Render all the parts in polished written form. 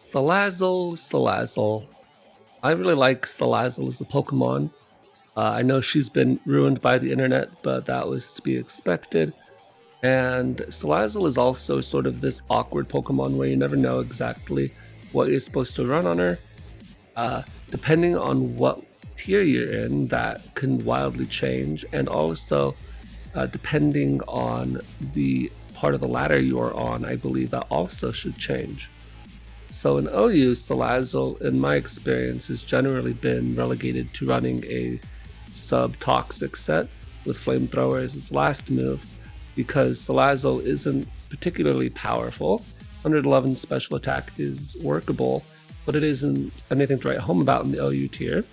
Salazzle. I really like Salazzle as a Pokemon. I know she's been ruined by the internet, but that was to be expected. And Salazzle is also sort of this awkward Pokemon where you never know exactly what you're supposed to run on her. Depending on what tier you're in, that can wildly change. And also, depending on the part of the ladder you are on, I believe that also should change. So in OU, Salazzle, in my experience, has generally been relegated to running a sub-toxic set with Flamethrower as its last move, because Salazzle isn't particularly powerful. 111 special attack is workable, but it isn't anything to write home about in the OU tier.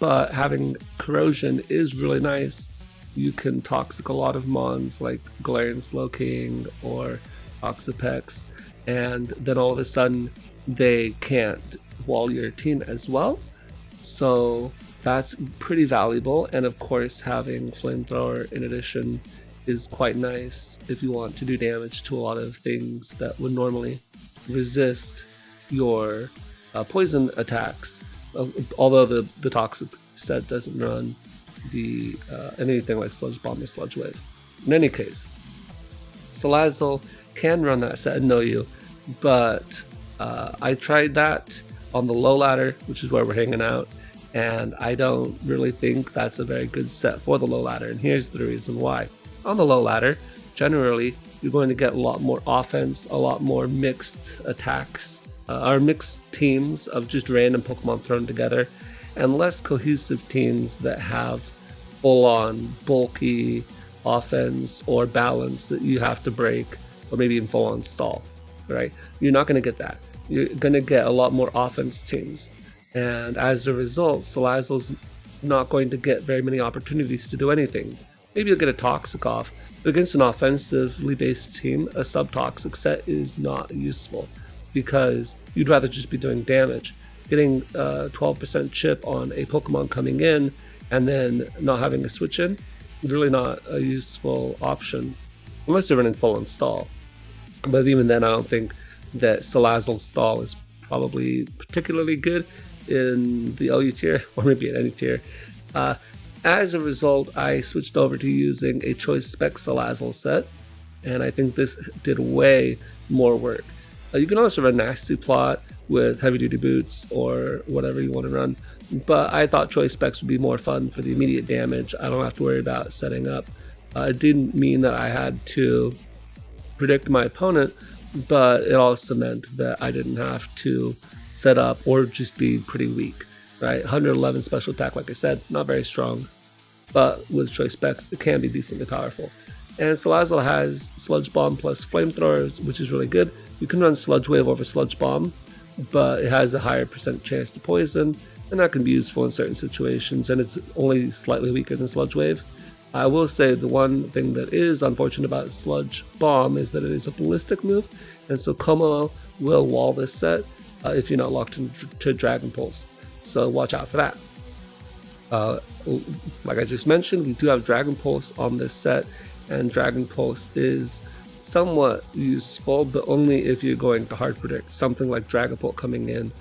But having Corrosion is really nice. You can Toxic a lot of mons like Galarian Slowking or Toxapex, and then all of a sudden they can't wall your team as well. So that's pretty valuable, and of course having Flamethrower in addition is quite nice if you want to do damage to a lot of things that would normally resist your poison attacks, although the Toxic set doesn't run the anything like Sludge Bomb or Sludge Wave. In any case, Salazzle can run that set and know you, but I tried that on the low ladder, which is where we're hanging out, and I don't really think that's a very good set for the low ladder, and here's the reason why. On the low ladder, generally, you're going to get a lot more offense, a lot more mixed attacks, or mixed teams of just random Pokemon thrown together, and less cohesive teams that have full-on bulky offense or balance that you have to break, or maybe even full-on stall, right? You're not going to get that. You're going to get a lot more offense teams, and as a result, Salazzle's not going to get very many opportunities to do anything. Maybe you'll get a Toxic off, but against an offensively based team, a sub-toxic set is not useful because you'd rather just be doing damage. Getting a 12% chip on a Pokemon coming in and then not having a switch in is really not a useful option unless you're running full install. But even then, I don't think that Salazzle's stall is probably particularly good in the OU tier, or maybe in any tier. As a result, I switched over to using a Choice Spec Salazzle set, and I think this did way more work. You can also run Nasty Plot with Heavy Duty Boots or whatever you want to run, but I thought Choice Specs would be more fun for the immediate damage. I don't have to worry about setting up. It didn't mean that I had to predict my opponent, but it also meant that I didn't have to set up or just be pretty weak. Right, 111 special attack, like I said, not very strong, but with Choice Specs, it can be decently powerful. And Salazzle has Sludge Bomb plus Flamethrower, which is really good. You can run Sludge Wave over Sludge Bomb, but it has a higher percent chance to poison, and that can be useful in certain situations, and it's only slightly weaker than Sludge Wave. I will say the one thing that is unfortunate about Sludge Bomb is that it is a ballistic move, and so Como will wall this set if you're not locked into Dragon Pulse. So watch out for that. Like I just mentioned, we do have Dragon Pulse on this set, and Dragon Pulse is somewhat useful, but only if you're going to hard predict something like Dragapult coming in,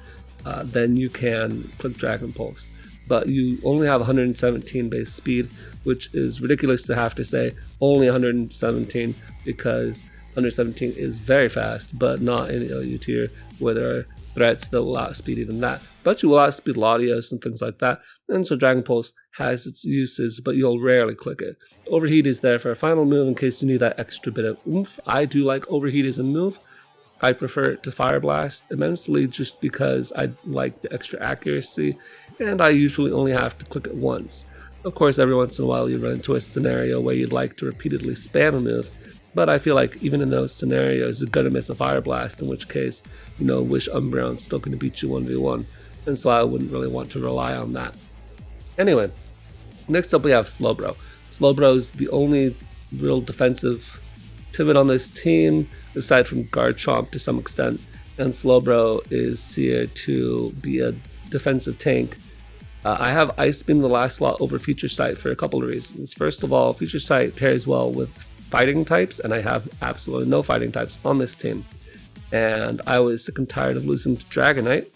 then you can click Dragon Pulse. But you only have 117 base speed, which is ridiculous to have to say only 117, because 117 is very fast, but not in the OU tier where there are threats that will outspeed even that. But you will outspeed Latios and things like that, and so Dragon Pulse has its uses, but you'll rarely click it. Overheat is there for a final move in case you need that extra bit of oomph. I do like Overheat as a move. I prefer it to Fire Blast immensely just because I like the extra accuracy, and I usually only have to click it once. Of course, every once in a while you run into a scenario where you'd like to repeatedly spam a move, but I feel like even in those scenarios, you're going to miss a Fire Blast, in which case, Wish Umbreon's still going to beat you 1v1, and so I wouldn't really want to rely on that. Anyway, next up we have Slowbro. Slowbro's the only real defensive pivot on this team, aside from Garchomp to some extent, and Slowbro is here to be a defensive tank. I have Ice Beam the last slot over Feature Sight for a couple of reasons. First of all, Feature Sight pairs well with fighting types, and I have absolutely no fighting types on this team. and I was sick and tired of losing to Dragonite.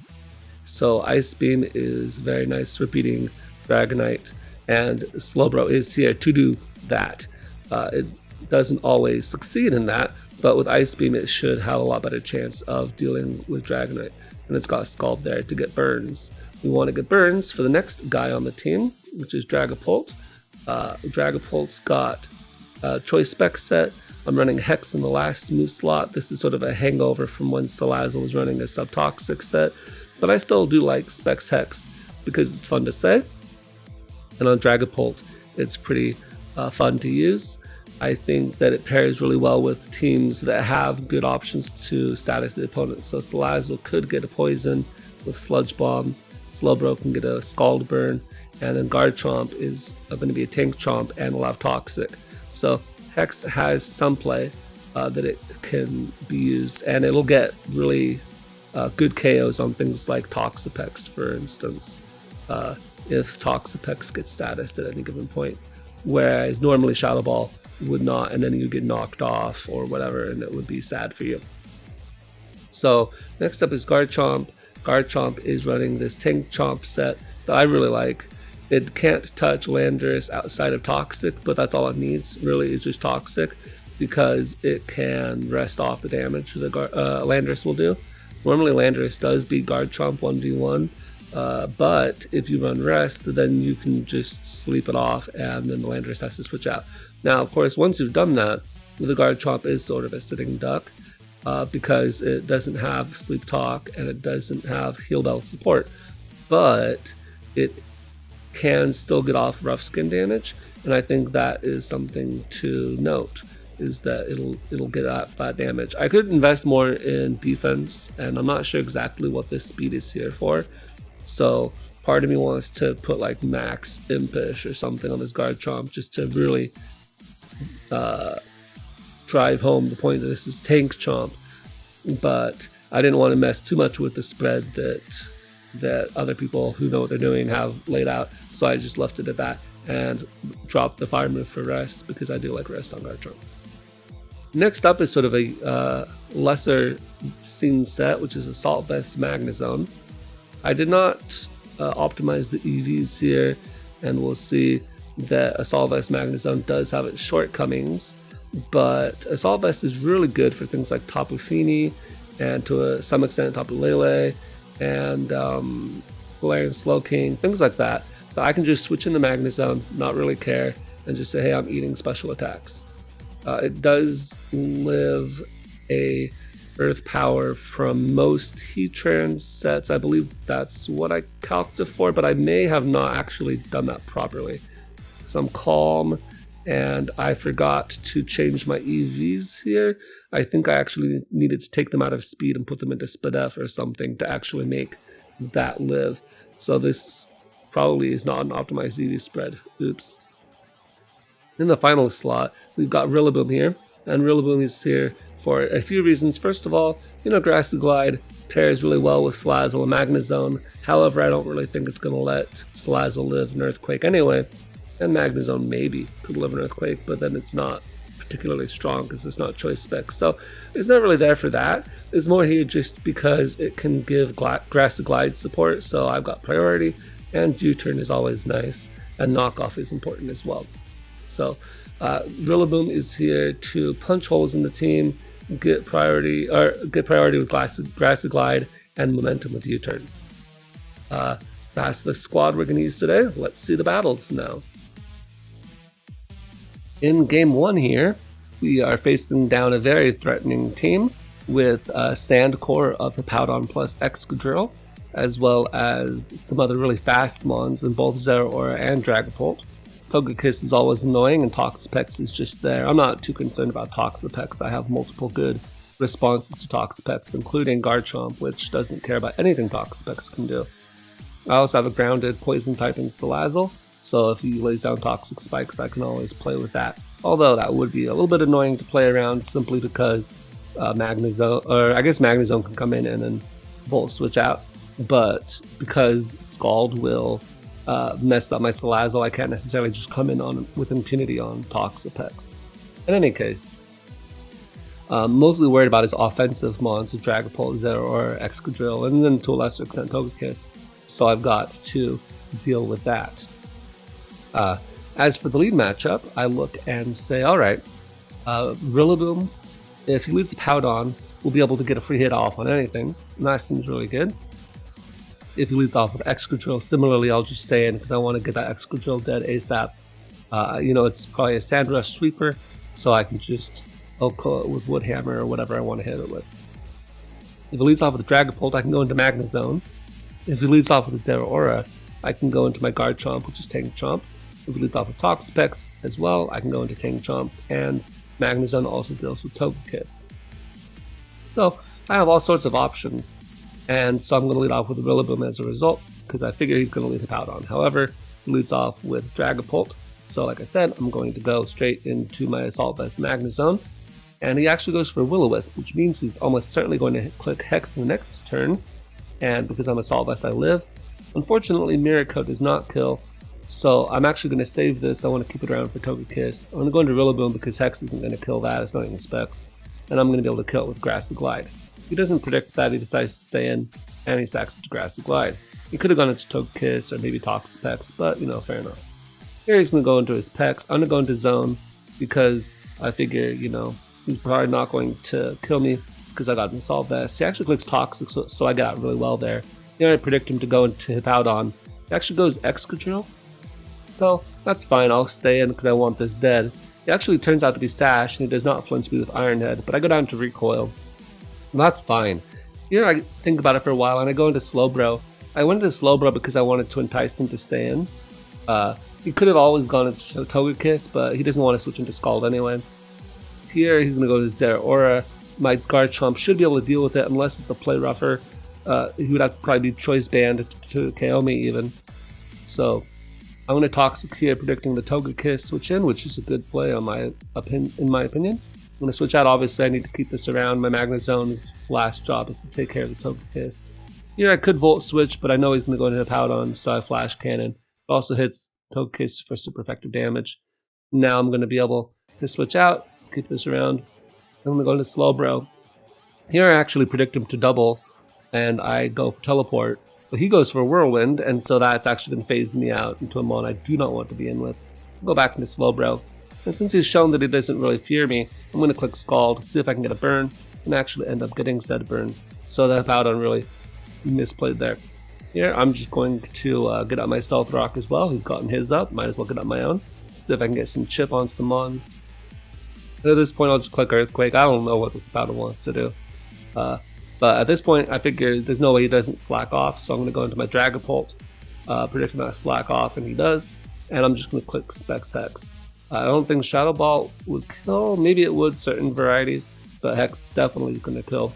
So Ice Beam is very nice for beating Dragonite, and Slowbro is here to do that. It doesn't always succeed in that, but with Ice Beam it should have a lot better chance of dealing with Dragonite. And it's got Scald there to get burns. We want to get burns for the next guy on the team, which is Dragapult. Dragapult's got Choice Spec set. I'm running Hex in the last move slot. This is sort of a hangover from when Salazzle was running a Subtoxic set, but I still do like Specs Hex because it's fun to say. And on Dragapult, it's pretty fun to use. I think that it pairs really well with teams that have good options to status the opponent. So Salazzle could get a poison with Sludge Bomb, Slowbro can get a Scald Burn, and then Garchomp is going to be a Tank Chomp and will have Toxic. So Hex has some play that it can be used, and it'll get really good KOs on things like Toxapex, for instance, if Toxapex gets statused at any given point. Whereas normally Shadow Ball would not, and then you get knocked off or whatever, and it would be sad for you. So next up is Garchomp. Garchomp is running this Tank Chomp set that I really like. It can't touch Landorus outside of Toxic, but that's all it needs, really, is just Toxic, because it can rest off the damage that Landorus will do. Normally Landorus does beat Garchomp 1v1, but if you run Rest, then you can just sleep it off, and then the Landorus has to switch out. Now, of course, once you've done that, the Garchomp is sort of a sitting duck, because it doesn't have Sleep Talk and it doesn't have Heal Bell support, but it can still get off rough skin damage, and I think that is something to note, is that it'll get off that damage. I could invest more in defense, and I'm not sure exactly what this speed is here for, so part of me wants to put like max Impish or something on this Garchomp just to really drive home the point that this is Tank Chomp, but I didn't want to mess too much with the spread that other people who know what they're doing have laid out, so I just left it at that and dropped the fire move for Rest because I do like Rest on Garchomp. Next up is sort of a lesser seen set, which is Assault Vest Magnezone. I did not optimize the EVs here, and we'll see that Assault Vest Magnezone does have its shortcomings, but Assault Vest is really good for things like Tapu Fini and to some extent Tapu Lele and Galarian Slowking, things like that. So I can just switch in the Magnezone, not really care, and just say, hey, I'm eating special attacks. It does live a Earth Power from most Heatran sets. I believe that's what I calced it for, but I may have not actually done that properly. So I'm Calm, and I forgot to change my EVs here. I think I actually needed to take them out of Speed and put them into Spadef or something to actually make that live. So this probably is not an optimized EV spread. Oops. In the final slot, we've got Rillaboom here, and Rillaboom is here for a few reasons. First of all, Grassy Glide pairs really well with Salazzle and Magnezone. However, I don't really think it's going to let Salazzle live an Earthquake anyway, and Magnezone maybe could live an Earthquake, but then it's not particularly strong because it's not choice specs. So it's not really there for that. It's more here just because it can give Grassy Glide support, so I've got priority, and U-turn is always nice, and knockoff is important as well. So Rillaboom is here to punch holes in the team, get priority with Grassy Glide, and momentum with U-turn. That's the squad we're going to use today. Let's see the battles now. In game 1 here, we are facing down a very threatening team with Sandcore of Hippowdon plus Excadrill, as well as some other really fast mons in both Zeraora and Dragapult. Togekiss is always annoying, and Toxapex is just there. I'm not too concerned about Toxapex. I have multiple good responses to Toxapex, including Garchomp, which doesn't care about anything Toxapex can do. I also have a grounded poison type in Salazzle, so if he lays down Toxic Spikes, I can always play with that. Although that would be a little bit annoying to play around simply because Magnezone can come in and then Volt Switch out, but because Scald will mess up my Salazzle, I can't necessarily just come in with impunity on Toxapex. In any case, Mostly worried about his offensive mons of Dragapult, Zeraora, Excadrill, and then to a lesser extent Togekiss. So I've got to deal with that. As for the lead matchup, I look and say, alright, Rillaboom, if he leads the Powdon, we'll be able to get a free hit off on anything, and that seems really good. If he leads off with Excadrill, similarly, I'll just stay in because I want to get that Excadrill dead ASAP. It's probably a Sand Rush Sweeper, so I can just kill it with Wood Hammer or whatever I want to hit it with. If he leads off with Dragapult, I can go into Magnezone. If he leads off with Zeraora, I can go into my Garchomp, which is Tank Chomp. If he leads off with Toxapex as well, I can go into Tank Chomp, and Magnezone also deals with Togekiss. So I have all sorts of options, and so I'm going to lead off with Rillaboom as a result, because I figure he's going to lead a Powdon. However, he leads off with Dragapult, so like I said, I'm going to go straight into my Assault Vest Magnezone, and he actually goes for Will-O-Wisp, which means he's almost certainly going to click Hex in the next turn, and because I'm Assault Vest, I live. Unfortunately, Mirror Coat does not kill, so I'm actually going to save this. I want to keep it around for Togekiss. I'm going to go into Rillaboom because Hex isn't going to kill that, it's not even Specs, and I'm going to be able to kill it with Grassy Glide. He doesn't predict that, he decides to stay in, and he sacks it to Grassy Glide. He could have gone into Togekiss or maybe Toxapex, but fair enough. Here he's going to go into his Pex. I'm going to go into Zone because I figure, he's probably not going to kill me because I got an Assault Vest. He actually clicks Toxic, so I got out really well there. I predict him to go into Hippowdon. He actually goes Excadrill, so that's fine, I'll stay in because I want this dead. He actually turns out to be Sash, and he does not flinch me with Iron Head, but I go down to Recoil. And that's fine. Here I think about it for a while, and I go into Slowbro. I went into Slowbro because I wanted to entice him to stay in. He could have always gone into Togekiss, but he doesn't want to switch into Scald anyway. Here he's going to go to Zeraora. My Garchomp should be able to deal with it unless it's to play rougher. He would have to probably be Choice Band to KO me even. So I'm going to Toxic here, predicting the Togekiss switch in, which is a good play in my opinion. I'm going to switch out. Obviously, I need to keep this around. My Magnezone's last job is to take care of the Togekiss. Here I could Volt Switch, but I know he's going to go into Powdon, so I Flash Cannon. It also hits Togekiss for super effective damage. Now I'm going to be able to switch out, keep this around. I'm going to go into Slowbro. Here I actually predict him to double, and I go for Teleport. But he goes for Whirlwind, and so that's actually going to phase me out into a mon I do not want to be in with. I'll go back into Slowbro. And since he's shown that he doesn't really fear me, I'm going to click Scald, see if I can get a burn, and actually end up getting said burn. So that Powdon really misplayed there. Here, I'm just going to get up my Stealth Rock as well. He's gotten his up, might as well get up my own. See if I can get some chip on some mons. And at this point, I'll just click Earthquake. I don't know what this Powdon wants to do. But at this point, I figure there's no way he doesn't slack off, so I'm going to go into my Dragapult, predicting that slack off, and he does. And I'm just going to click Specs Hex. I don't think Shadow Ball would kill. Maybe it would, certain varieties, but Hex definitely going to kill.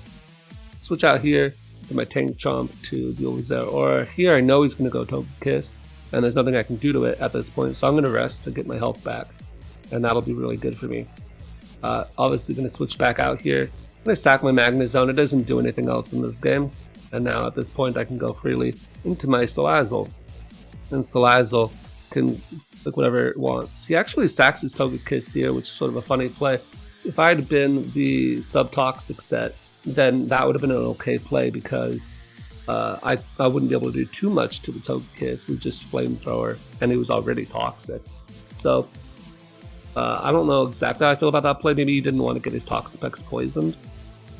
Switch out here to my Tank Chomp to deal with Zeraora. Here I know he's going to go Togekiss, and there's nothing I can do to it at this point, so I'm going to rest to get my health back, and that'll be really good for me. Obviously going to switch back out here. I'm going to sack my Magnezone. It doesn't do anything else in this game, and now at this point I can go freely into my Salazzle, and Salazzle can click whatever it wants. He actually sacks his Togekiss here, which is sort of a funny play. If I had been the Subtoxic set, then that would have been an okay play because I wouldn't be able to do too much to the Togekiss with just Flamethrower, and he was already toxic. So I don't know exactly how I feel about that play. Maybe he didn't want to get his Toxapex poisoned,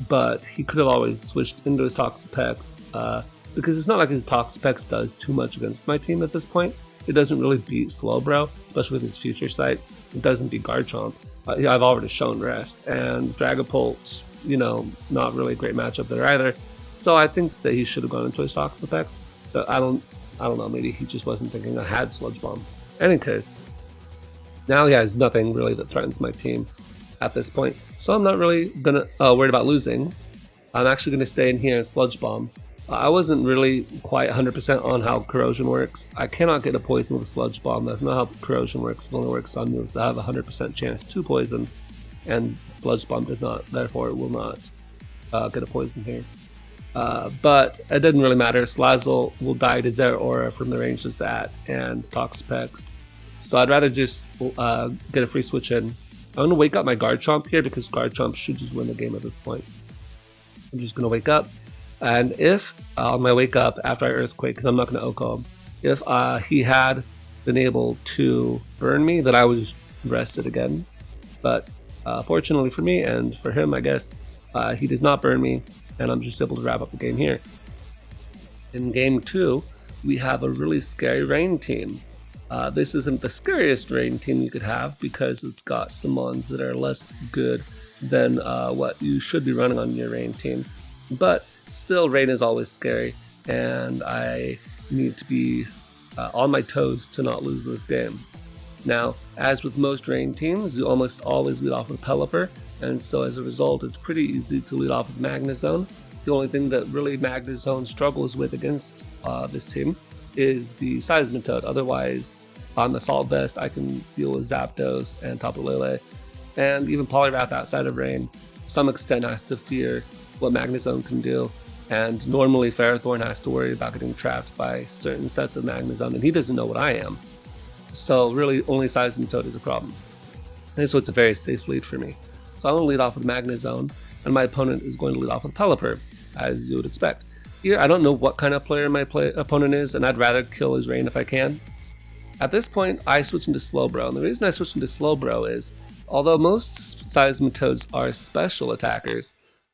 but he could have always switched into his Toxapex because it's not like his Toxapex does too much against my team at this point. It doesn't really beat Slowbro, especially with his Future Sight. It doesn't beat Garchomp. I've already shown rest, and Dragapult's, not really a great matchup there either. So I think that he should have gone into his Toxapex. But I don't know, maybe he just wasn't thinking I had Sludge Bomb. In any case, now he has nothing really that threatens my team at this point. So I'm not really worried about losing. I'm actually gonna stay in here and Sludge Bomb. I wasn't really quite 100% on how Corrosion works. I cannot get a poison with a Sludge Bomb. That's not how Corrosion works. It only works on moves that have a 100% chance to poison, and Sludge Bomb does not. Therefore, it will not get a poison here. But it doesn't really matter. Salazzle will die to Zeraora from the range it's at, and Toxapex. So I'd rather just get a free switch in I'm going to wake up my Garchomp here because Garchomp should just win the game at this point. I'm just going to wake up, and if on my wake up after I Earthquake, because I'm not going to OHKO him, if he had been able to burn me, then I would just rest it again. But fortunately for me and for him, I guess, he does not burn me, and I'm just able to wrap up the game here. In game 2, we have a really scary rain team. This isn't the scariest rain team you could have because it's got some mons that are less good than what you should be running on your rain team. But still, rain is always scary, and I need to be on my toes to not lose this game. Now, as with most rain teams, you almost always lead off with Pelipper, and so as a result, it's pretty easy to lead off with Magnezone. The only thing that really Magnezone struggles with against this team is the Seismitoad. Otherwise, on the Assault Vest, I can deal with Zapdos and Tapu Lele, and even Poliwrath outside of Rain, to some extent has to fear what Magnezone can do, and normally Ferrothorn has to worry about getting trapped by certain sets of Magnezone, and he doesn't know what I am. So really, only Seismitoad is a problem. And so it's a very safe lead for me. So I'm going to lead off with Magnezone, and my opponent is going to lead off with Pelipper, as you would expect. Here, I don't know what kind of player my opponent is, and I'd rather kill his Rain if I can. At this point, I switch into Slowbro, and the reason I switch into Slowbro is, although most Seismitoads are special attackers,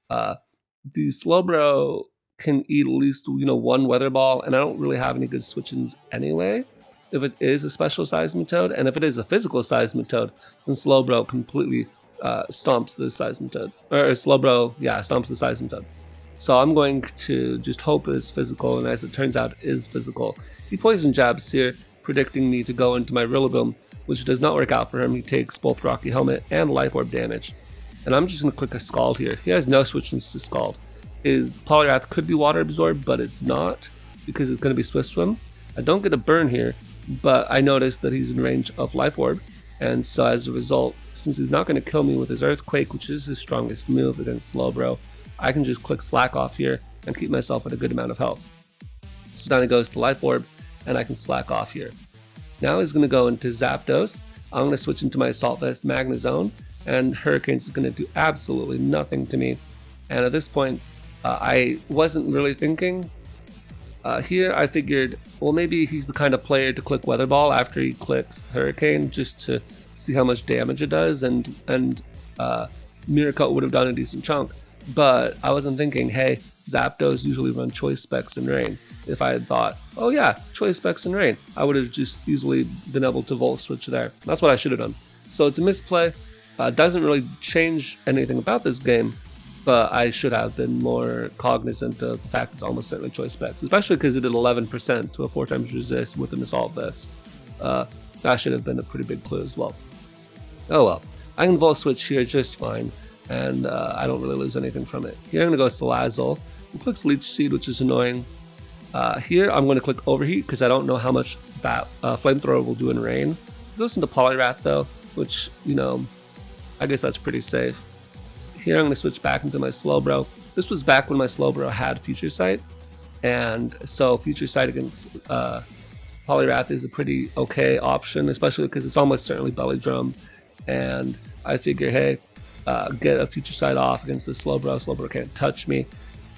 the Slowbro can eat at least one Weather Ball, and I don't really have any good switch-ins anyway. If it is a special Seismitoad, and if it is a physical Seismitoad, then Slowbro completely stomps the Seismitoad. Or Slowbro, yeah, stomps the Seismitoad. So I'm going to just hope it's physical, and as it turns out, it is physical. He Poison Jabs here, predicting me to go into my Rillaboom, which does not work out for him. He takes both Rocky Helmet and Life Orb damage. And I'm just going to click a Scald here. He has no switch-ins to Scald. His Poliwrath could be Water Absorb, but it's not, because it's going to be Swift Swim. I don't get a burn here, but I noticed that he's in range of Life Orb, and so as a result, since he's not going to kill me with his Earthquake, which is his strongest move against Slowbro, I can just click Slack off here and keep myself at a good amount of health. So now he goes to Life Orb, and I can slack off here. Now he's going to go into Zapdos. I'm going to switch into my Assault Vest Magnezone, and Hurricanes is going to do absolutely nothing to me. And at this point, I wasn't really thinking. Here I figured, well, maybe he's the kind of player to click Weather Ball after he clicks Hurricane just to see how much damage it does, and Miracle would have done a decent chunk. But I wasn't thinking, hey, Zapdos usually run Choice Specs and Rain. If I had thought, oh yeah, Choice Specs and Rain, I would have just easily been able to Volt Switch there. That's what I should have done. So it's a misplay. Doesn't really change anything about this game, but I should have been more cognizant of the fact it's almost certainly Choice Specs, especially because it did 11% to a 4x resist with an Assault Vest. That should have been a pretty big clue as well. Oh well, I can Volt Switch here just fine, and I don't really lose anything from it. Here I'm going to go Salazzle. He clicks Leech Seed, which is annoying. Here I'm going to click Overheat because I don't know how much Flamethrower will do in Rain. He goes into Poliwrath though, which, I guess that's pretty safe. Here I'm going to switch back into my Slowbro. This was back when my Slowbro had Future Sight, and so Future Sight against Poliwrath is a pretty okay option, especially because it's almost certainly Belly Drum, and I figure, hey, get a Future Sight off against the Slowbro. Slowbro can't touch me,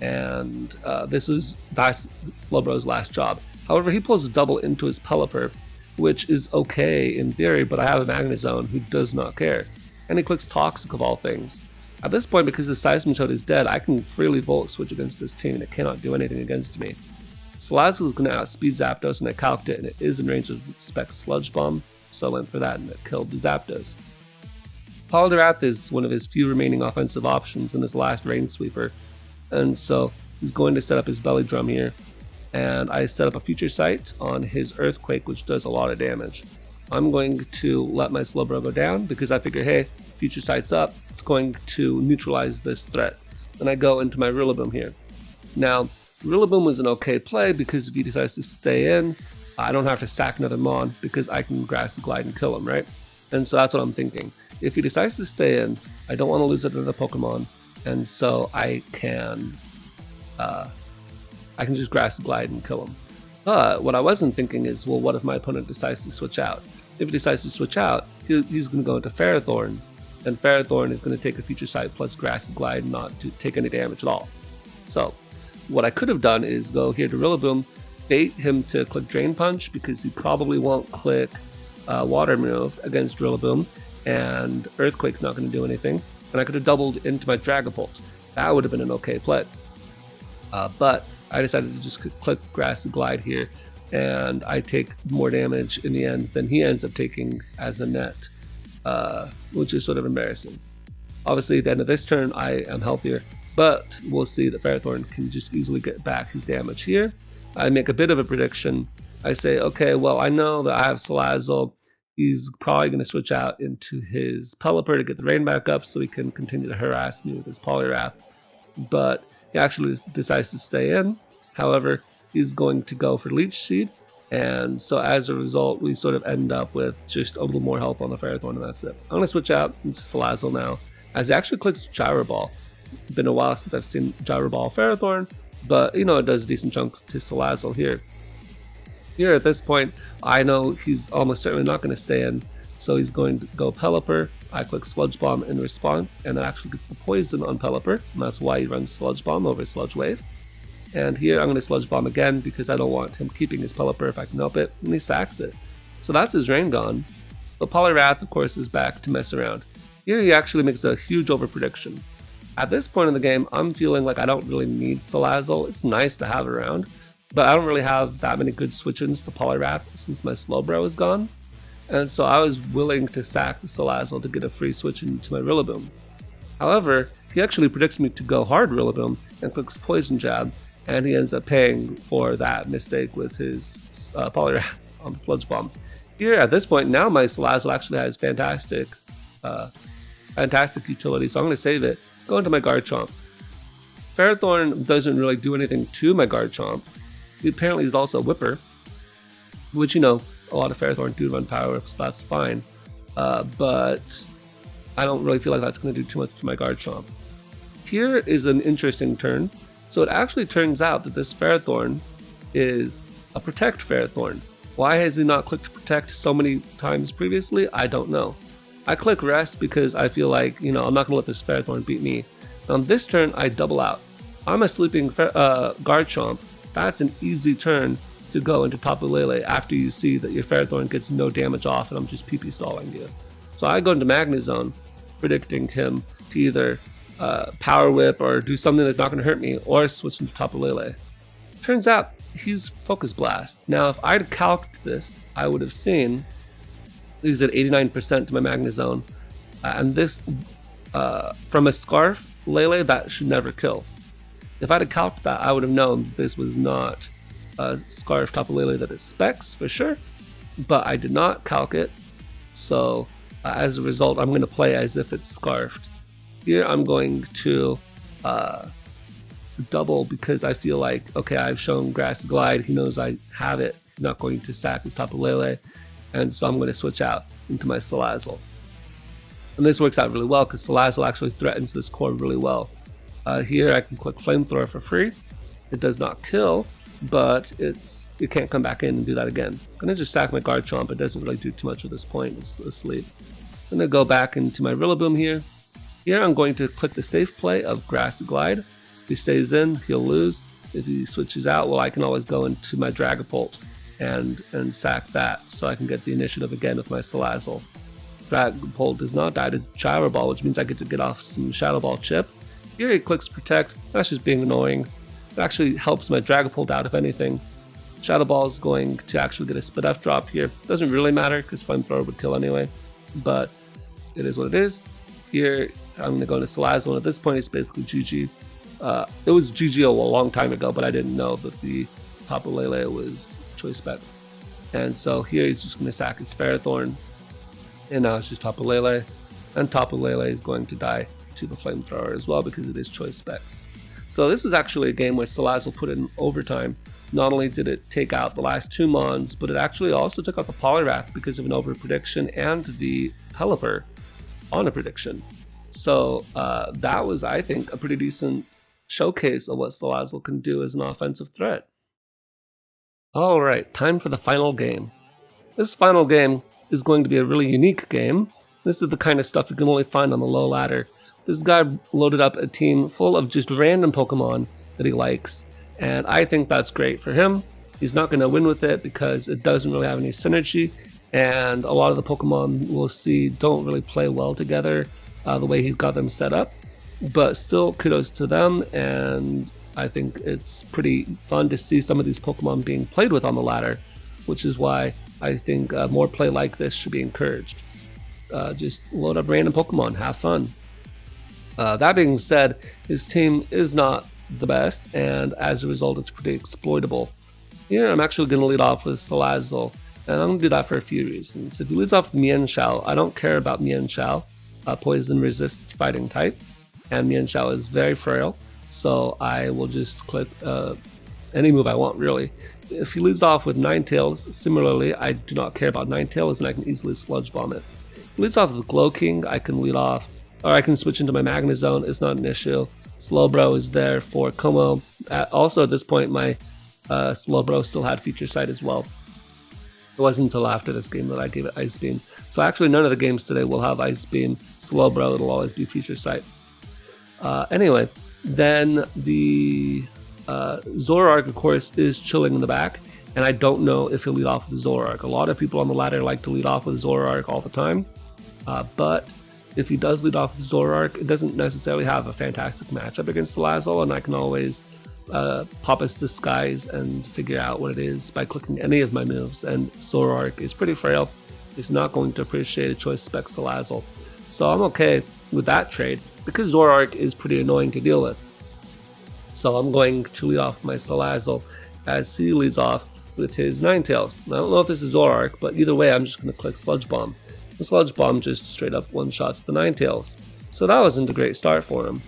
and this was Slowbro's last job. However, he pulls a double into his Pelipper, which is okay in theory, but I have a Magnezone who does not care, and he clicks Toxic of all things. At this point, because the Seismitoad is dead, I can freely Volt Switch against this team, and it cannot do anything against me. Salazzle is going to outspeed Zapdos, and I calced it, and it is in range of Specs Sludge Bomb, so I went for that, and it killed the Zapdos. Poliwrath is one of his few remaining offensive options in his last Rain Sweeper, and so he's going to set up his Belly Drum here, and I set up a Future Sight on his Earthquake, which does a lot of damage. I'm going to let my Slowbro go down because I figure, hey, Future Sight's up, it's going to neutralize this threat. Then I go into my Rillaboom here. Now, Rillaboom was an okay play because if he decides to stay in, I don't have to sack another Mon because I can Grass Glide and kill him, right? And so that's what I'm thinking. If he decides to stay in, I don't want to lose another Pokemon, and so I can just Grass Glide and kill him. But what I wasn't thinking is, well, what if my opponent decides to switch out? If he decides to switch out, he's going to go into Ferrothorn, and Ferrothorn is going to take a Future Sight plus Grassy Glide, not to take any damage at all. So what I could have done is go here to Rillaboom, bait him to click Drain Punch because he probably won't click Water move against Rillaboom, and Earthquake's not going to do anything, and I could have doubled into my Dragapult. That would have been an okay play. But I decided to just click Grassy Glide here, and I take more damage in the end than he ends up taking as a net, which is sort of embarrassing. Obviously, at the end of this turn, I am healthier, but we'll see that Ferrothorn can just easily get back his damage here. I make a bit of a prediction. I say, okay, well, I know that I have Salazzle. He's probably going to switch out into his Pelipper to get the rain back up so he can continue to harass me with his Poliwrath. But he actually decides to stay in. However, he's going to go for Leech Seed. And so as a result, we sort of end up with just a little more health on the Ferrothorn, and that's it. I'm going to switch out into Salazzle now, as he actually clicks Gyro Ball. It's been a while since I've seen Gyro Ball Ferrothorn, but you know, it does a decent chunk to Salazzle here. Here at this point, I know he's almost certainly not going to stay in, so he's going to go Pelipper. I click Sludge Bomb in response, and it actually gets the poison on Pelipper, and that's why he runs Sludge Bomb over Sludge Wave. And here I'm going to Sludge Bomb again because I don't want him keeping his Pelipper if I can help it, and he sacks it. So that's his Rain gone. But Poliwrath, of course, is back to mess around. Here he actually makes a huge overprediction. At this point in the game, I'm feeling like I don't really need Salazzle. It's nice to have around, but I don't really have that many good switch-ins to Poliwrath since my Slowbro is gone. And so I was willing to sack the Salazzle to get a free switch into my Rillaboom. However, he actually predicts me to go hard Rillaboom and clicks Poison Jab, and he ends up paying for that mistake with his Poliwrath on the Sludge Bomb. Here, at this point, now my Salazzle actually has fantastic utility, so I'm going to save it, go into my Garchomp. Ferrothorn doesn't really do anything to my Garchomp. He apparently is also a Whipper, which, you know, a lot of Ferrothorn do run Power Whip, so that's fine. But I don't really feel like that's going to do too much to my Garchomp. Here is an interesting turn. So it actually turns out that this Ferrothorn is a Protect Ferrothorn. Why has he not clicked Protect so many times previously? I don't know. I click Rest because I feel like, you know, I'm not going to let this Ferrothorn beat me. On this turn, I double out. I'm a sleeping Garchomp. That's an easy turn to go into Tapu Lele after you see that your Ferrothorn gets no damage off and I'm just PP stalling you. So I go into Magnezone, predicting him to either Power Whip or do something that's not going to hurt me, or switch into Tapu Lele. Turns out he's Focus Blast. Now if I'd calced this, I would have seen he's at 89% to my Magnezone, and this from a Scarf Lele, that should never kill. If I'd have calced that, I would have known this was not a Scarf Tapu Lele that it specs for sure, but I did not calc it, so as a result I'm going to play as if it's Scarfed. Here I'm going to double because I feel like, okay, I've shown Grassy Glide, he knows I have it, he's not going to sack his Tapu Lele, and so I'm going to switch out into my Salazzle. And this works out really well because Salazzle actually threatens this core really well. Here I can click Flamethrower for free. It does not kill, but it can't come back in and do that again. I'm going to just sack my Garchomp, it doesn't really do too much at this point, it's asleep. I'm going to go back into my Rillaboom here. Here I'm going to click the safe play of Grassy Glide. If he stays in, he'll lose. If he switches out, well, I can always go into my Dragapult and sack that, so I can get the initiative again with my Salazzle. Dragapult does not die to Gyro Ball, which means I get to get off some Shadow Ball chip. Here he clicks Protect. That's just being annoying. It actually helps my Dragapult out, if anything. Shadow Ball is going to actually get a Spit F drop here. Doesn't really matter because Flamethrower would kill anyway, but it is what it is. Here I'm going to go into Salazzle, and at this point it's basically GG. It was GG a long time ago, but I didn't know that the Tapu Lele was Choice Specs. And so here he's just going to sack his Ferrothorn, and now it's just Tapu Lele, and Tapu Lele is going to die to the Flamethrower as well because it is Choice Specs. So this was actually a game where Salazzle put in overtime. Not only did it take out the last two Mons, but it actually also took out the Poliwrath because of an over prediction and the Pelipper on a prediction. So that was, I think, a pretty decent showcase of what Salazzle can do as an offensive threat. Alright, time for the final game. This final game is going to be a really unique game This is the kind of stuff you can only find on the low ladder. This guy loaded up a team full of just random Pokemon that he likes, and I think that's great for him. He's not going to win with it because it doesn't really have any synergy, and a lot of the Pokemon we'll see don't really play well together the way he's got them set up. But still, kudos to them, and I think it's pretty fun to see some of these Pokemon being played with on the ladder, which is why I think more play like this should be encouraged. Just load up random Pokemon, have fun. That being said, his team is not the best, and as a result, it's pretty exploitable. Here, I'm actually going to lead off with Salazzle, and I'm going to do that for a few reasons. If he leads off with Mienshao, I don't care about Mienshao. Poison resists fighting type, and Mienshao is very frail, so I will just click any move I want, really. If he leads off with Ninetales, similarly, I do not care about Ninetales, and I can easily Sludge Bomb it. If he leads off with Glow King, I can lead off, or I can switch into my Magnezone, it's not an issue. Slowbro is there for Como. Also, at this point, my Slowbro still had Feature Sight as well. It wasn't until after this game that I gave it Ice Beam. So actually, none of the games today will have Ice Beam. Slowbro, it'll always be Feature Sight. Anyway, then the Zoroark, of course, is chilling in the back, and I don't know if he'll lead off with Zoroark. A lot of people on the ladder like to lead off with Zoroark all the time, but if he does lead off with Zoroark, it doesn't necessarily have a fantastic matchup against Salazzle, and I can always pop its disguise and figure out what it is by clicking any of my moves, and Zoroark is pretty frail. It's not going to appreciate a choice spec Salazzle. So I'm okay with that trade, because Zoroark is pretty annoying to deal with. So I'm going to lead off my Salazzle as he leads off with his Ninetales. I don't know if this is Zoroark, but either way I'm just going to click Sludge Bomb. The Sludge Bomb just straight up one-shots the Ninetales. So that wasn't a great start for him.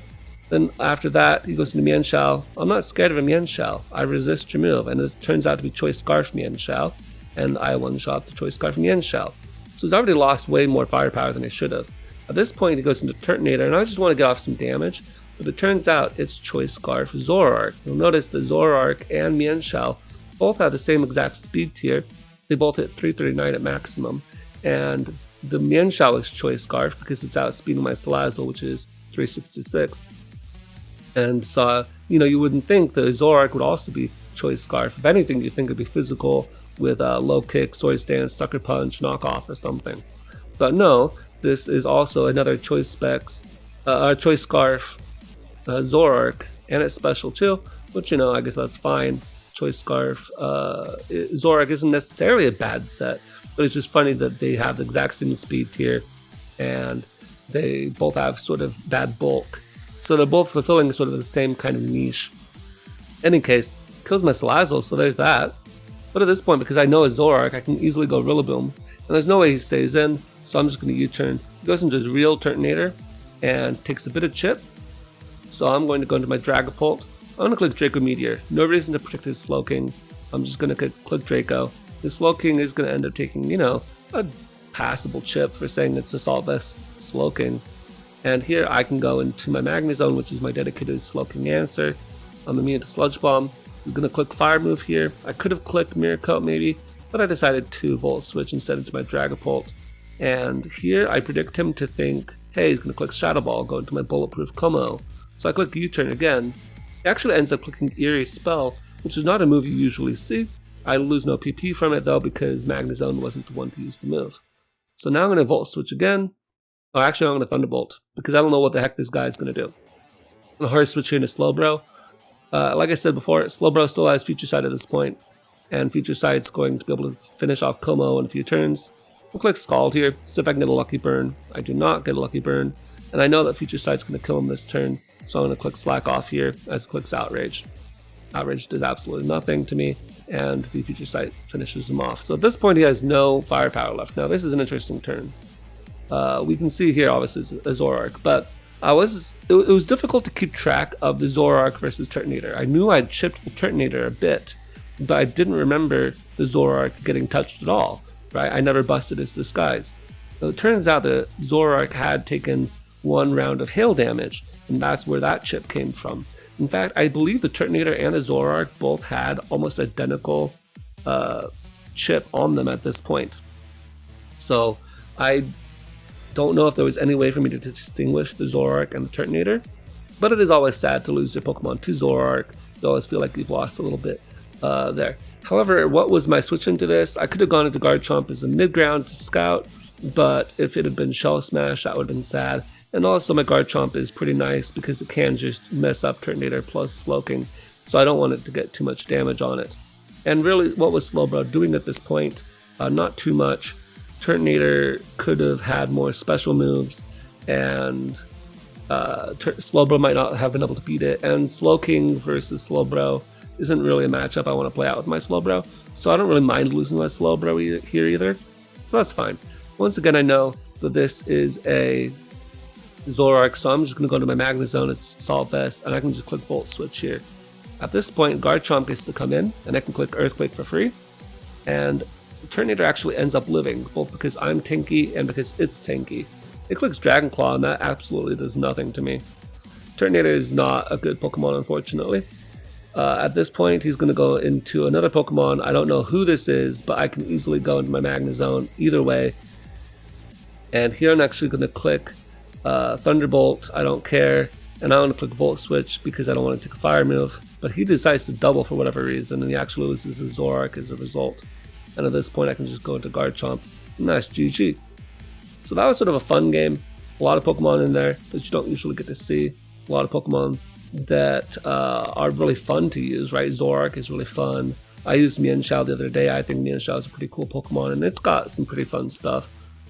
Then after that, he goes into Mienshao. I'm not scared of a Mienshao. I resist your move, and it turns out to be Choice Scarf Mienshao, and I one-shot the Choice Scarf Mienshao. So he's already lost way more firepower than he should have. At this point, he goes into Turtonator, and I just want to get off some damage, but it turns out it's Choice Scarf Zoroark. You'll notice the Zoroark and Mienshao both have the same exact speed tier. They both hit 339 at maximum, and the Mienshao is Choice Scarf because it's outspeeding my Salazzle, which is 366. And so, you wouldn't think the Zoroark would also be Choice Scarf. If anything, you'd think it'd be physical with Low Kick, Sword Stance, Sucker Punch, Knockoff, or something. But no, this is also another Choice Specs, Choice Scarf Zoroark, and it's special too, which, I guess that's fine. Choice Scarf Zoroark isn't necessarily a bad set, but it's just funny that they have the exact same speed tier, and they both have sort of bad bulk. So they're both fulfilling sort of the same kind of niche. In any case, kills my Salazzle, so there's that. But at this point, because I know it's Zoroark, I can easily go Rillaboom. And there's no way he stays in, so I'm just going to U-turn. He goes into his real Turtonator and takes a bit of chip. So I'm going to go into my Dragapult. I'm going to click Draco Meteor. No reason to protect his Slowking. I'm just going to click Draco. His Slowking is going to end up taking, a passable chip for saying it's Assault Vest Slowking. And here I can go into my Magnezone, which is my dedicated Slowking answer. I'm immune to Sludge Bomb. I'm going to click Fire Move here. I could have clicked Mirror Coat maybe, but I decided to Volt Switch instead into my Dragapult. And here I predict him to think, hey, he's going to click Shadow Ball, go into my Bulletproof Como. So I click U-turn again. He actually ends up clicking Eerie Spell, which is not a move you usually see. I lose no PP from it though because Magnezone wasn't the one to use the move. So now I'm going to Volt Switch again. Oh, actually I'm going to Thunderbolt because I don't know what the heck this guy is going to do. I'm going to Hard Switch here into Slowbro. Like I said before, Slowbro still has Feature Sight at this point, and Feature Sight's going to be able to finish off Como in a few turns. I'll click Scald here, see if I can get a Lucky Burn. I do not get a Lucky Burn, and I know that Feature Sight's going to kill him this turn, so I'm going to click Slack Off here as it clicks Outrage. Outrage does absolutely nothing to me, and the Feature Sight finishes him off. So at this point he has no firepower left. Now this is an interesting turn. We can see here obviously a Zoroark, but it was difficult to keep track of the Zoroark versus Turtonator. I knew I'd chipped the Turtonator a bit, but I didn't remember the Zoroark getting touched at all, right? I never busted his disguise. Now, it turns out that Zoroark had taken one round of hail damage, and that's where that chip came from. In fact, I believe the Turtonator and the Zoroark both had almost identical chip on them at this point. So I don't know if there was any way for me to distinguish the Zoroark and the Turtonator, but it is always sad to lose your Pokemon to Zoroark. You always feel like you've lost a little bit there. However, what was my switch into this? I could have gone into Garchomp as a mid-ground to scout, but if it had been Shell Smash, that would have been sad. And also my Garchomp is pretty nice because it can just mess up Turtonator plus Slowking, so I don't want it to get too much damage on it. And really, what was Slowbro doing at this point? Not too much. Turtonator could have had more special moves, and Slowbro might not have been able to beat it. And Slowking versus Slowbro isn't really a matchup I want to play out with my Slowbro, so I don't really mind losing my Slowbro here either, so that's fine. Once again, I know that this is a Zoroark, so I'm just going to go to my Magnezone, it's Salt Vest, and I can just click Volt Switch here. At this point, Garchomp gets to come in, and I can click Earthquake for free, and the Turtonator actually ends up living, both because I'm tanky and because it's tanky. It clicks Dragon Claw, and that absolutely does nothing to me. Turtonator is not a good Pokemon, unfortunately. At this point, he's going to go into another Pokemon. I don't know who this is, but I can easily go into my Magnezone either way. And here I'm actually going to click Thunderbolt, I don't care, and I want to click Volt Switch because I don't want to take a fire move, but he decides to double for whatever reason, and he actually loses his Zoroark as a result. And at this point I can just go into Garchomp, and that's GG. So that was sort of a fun game, a lot of Pokemon in there that you don't usually get to see, a lot of Pokemon that are really fun to use, right? Zoroark is really fun. I used Mienshao the other day. I think Mienshao is a pretty cool Pokemon, and it's got some pretty fun stuff.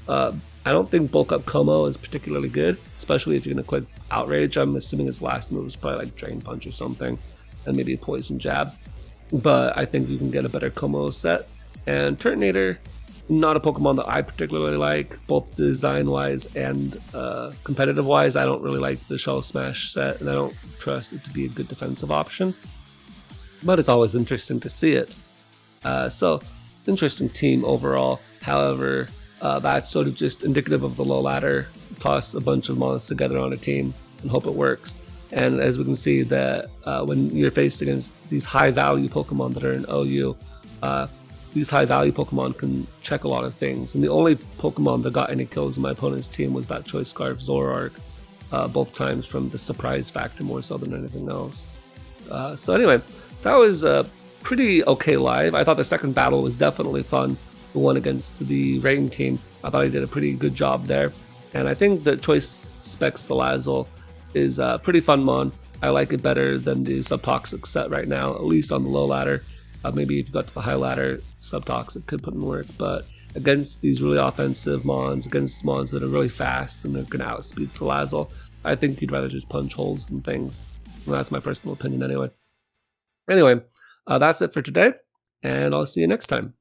I don't think Bulk Up Como is particularly good, especially if you're going to click Outrage. I'm assuming his last move is probably like Drain Punch or something, and maybe a Poison Jab. But I think you can get a better Como set. And Turtonator, not a Pokemon that I particularly like, both design-wise and competitive-wise. I don't really like the Shell Smash set, and I don't trust it to be a good defensive option. But it's always interesting to see it. So, interesting team overall. However, that's sort of just indicative of the low ladder. Toss a bunch of mons together on a team and hope it works. And as we can see that when you're faced against these high value Pokemon that are in OU, these high value Pokemon can check a lot of things. And the only Pokemon that got any kills in my opponent's team was that Choice Scarf Zoroark, both times from the surprise factor more so than anything else. So anyway, that was a pretty okay live. I thought the second battle was definitely fun. The one against the Rain team, I thought he did a pretty good job there. And I think the Choice Spec Salazzle is a pretty fun mon. I like it better than the Subtoxic set right now, at least on the low ladder. Maybe if you got to the high ladder, Subtoxic could put in work, but against these really offensive mons, against mons that are really fast and they're going to outspeed Salazzle, I think you'd rather just punch holes and things. And that's my personal opinion anyway. Anyway, that's it for today, and I'll see you next time.